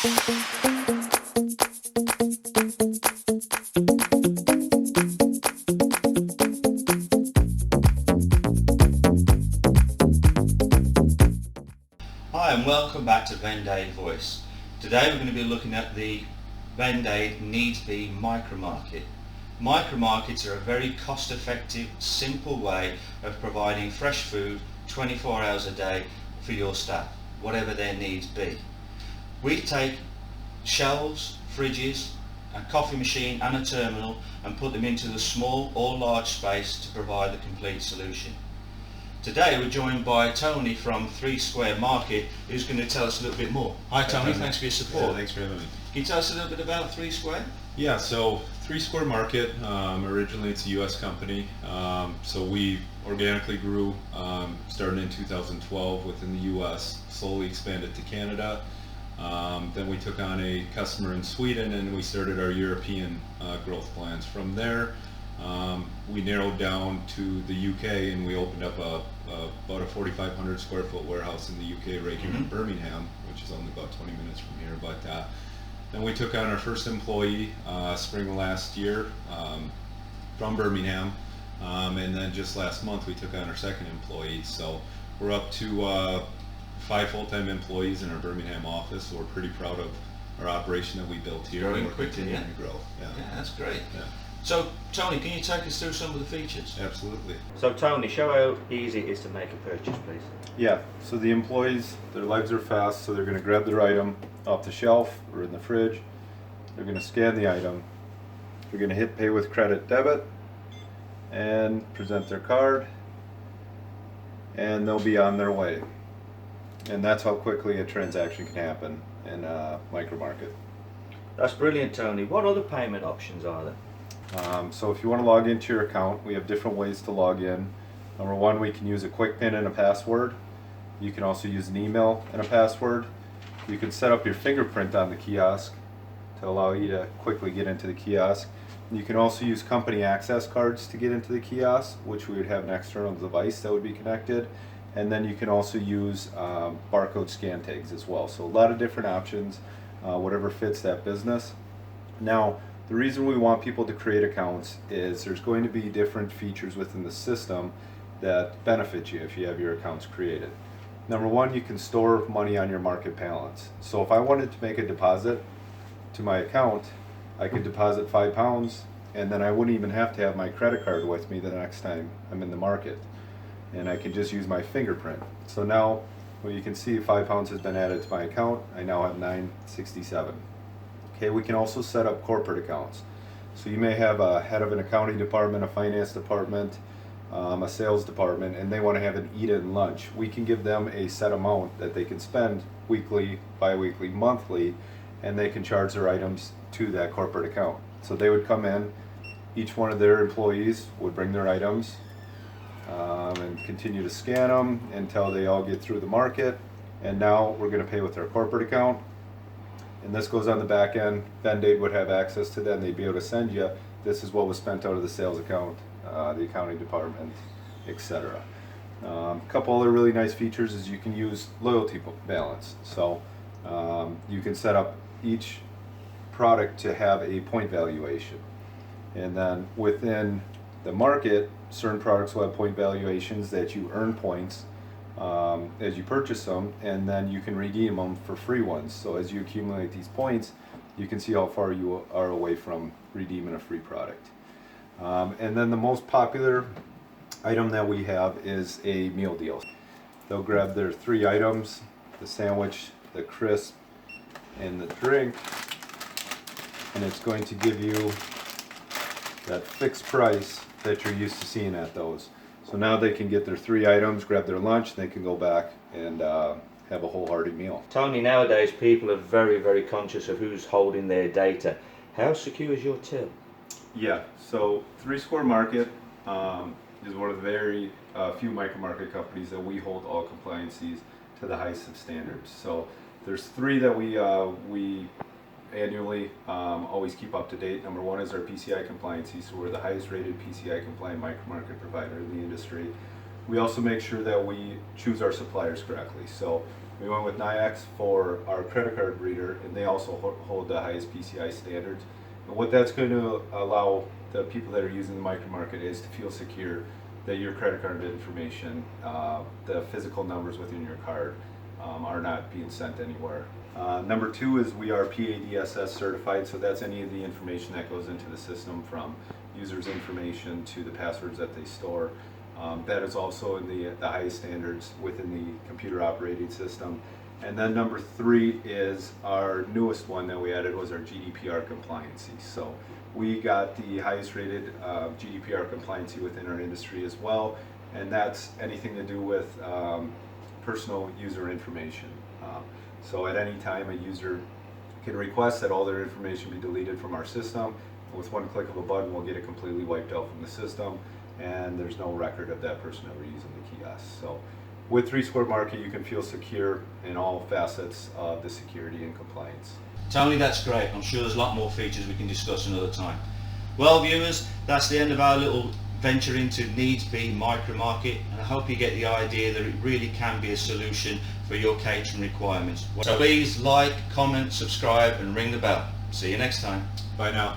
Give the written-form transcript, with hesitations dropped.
Hi and welcome back to Vendaid Voice. Today we're going to be looking at the Vendaid Needs Be Micromarket. Micromarkets are a very cost-effective, simple way of providing fresh food 24 hours a day for your staff, whatever their needs be. We take shelves, fridges, a coffee machine and a terminal and put them into the small or large space to provide the complete solution. Today we're joined by Tony from 32Market, who's going to tell us a little bit more. Hi Tony, thanks for your support. Yeah, thanks for having me. Can you tell us a little bit about 32? Yeah, so 32Market, originally it's a US company, so we organically grew starting in 2012 within the US, slowly expanded to Canada, then we took on a customer in Sweden and we started our European growth plans. From there we narrowed down to the UK and we opened up about a 4,500 square foot warehouse in the UK right here in Birmingham, which is only about 20 minutes from here. But then we took on our first employee spring of last year from Birmingham, and then just last month we took on our second employee. So we're up to 5 full-time employees in our Birmingham office, so we're pretty proud of our operation that we built here. Growing and we're quickly, continuing to grow. Yeah, that's great. Yeah. So Tony, can you take us through some of the features? Absolutely. So Tony, show how easy it is to make a purchase, please. Yeah, so the employees, their legs are fast, so they're going to grab their item off the shelf or in the fridge. They're going to scan the item. They're going to hit pay with credit debit and present their card, and they'll be on their way. And that's how quickly a transaction can happen in a micromarket. That's brilliant, Tony. What other payment options are there? So if you want to log into your account, we have different ways to log in. Number one, we can use a quick PIN and a password. You can also use an email and a password. You can set up your fingerprint on the kiosk to allow you to quickly get into the kiosk. You can also use company access cards to get into the kiosk, which we would have an external device that would be connected. And then you can also use barcode scan tags as well. So a lot of different options, whatever fits that business. Now, the reason we want people to create accounts is there's going to be different features within the system that benefit you if you have your accounts created. Number one, you can store money on your market balance. So if I wanted to make a deposit to my account, I could deposit £5 and then I wouldn't even have to have my credit card with me the next time I'm in the market. And I can just use my fingerprint. So now, well, you can see £5 has been added to my account. I now have $9.67. Okay, we can also set up corporate accounts. So you may have a head of an accounting department, a finance department, a sales department, and they want to have an eat-in lunch. We can give them a set amount that they can spend weekly, bi-weekly, monthly, and they can charge their items to that corporate account. So they would come in, each one of their employees would bring their items and continue to scan them until they all get through the market. And now we're going to pay with our corporate account. And this goes on the back end. Vendaid would have access to that and they'd be able to send you, this is what was spent out of the sales account, the accounting department, etc. A couple other really nice features is you can use loyalty balance. So you can set up each product to have a point valuation. And then within the market, certain products will have point valuations that you earn points as you purchase them, and then you can redeem them for free ones. So as you accumulate these points, you can see how far you are away from redeeming a free product. And then the most popular item that we have is a meal deal. They'll grab their 3 items, the sandwich, the crisp, and the drink, and it's going to give you that fixed price that you're used to seeing at those. So now they can get their 3 items, grab their lunch, they can go back and have a wholehearted meal. Tony, nowadays people are very, very conscious of who's holding their data. How secure is your till? Yeah, so 32Market is one of the very few micromarket companies that we hold all compliances to the highest of standards. So there's 3 that we annually always keep up to date. Number 1 is our PCI compliancy, so we're the highest rated PCI compliant micromarket provider in the industry. We also make sure that we choose our suppliers correctly. So We went with NIAX for our credit card reader, and they also hold the highest PCI standards. And what that's going to allow the people that are using the micromarket is to feel secure that your credit card information, the physical numbers within your card, are not being sent anywhere. Number two is we are PADSS certified, so that's any of the information that goes into the system, from users' information to the passwords that they store. That is also in the highest standards within the computer operating system. And then number three is our newest one that we added was our GDPR compliancy. So we got the highest rated GDPR compliancy within our industry as well, and that's anything to do with personal user information. So at any time a user can request that all their information be deleted from our system. With one click of a button, we'll get it completely wiped out from the system, and there's no record of that person ever using the kiosk. So with 32Market, you can feel secure in all facets of the security and compliance. Tony, that's great. I'm sure there's a lot more features we can discuss another time. Well, viewers, that's the end of our little venture into needs-be micro-market, and I hope you get the idea that it really can be a solution for your catering requirements. So please like, comment, subscribe and ring the bell. See you next time. Bye now.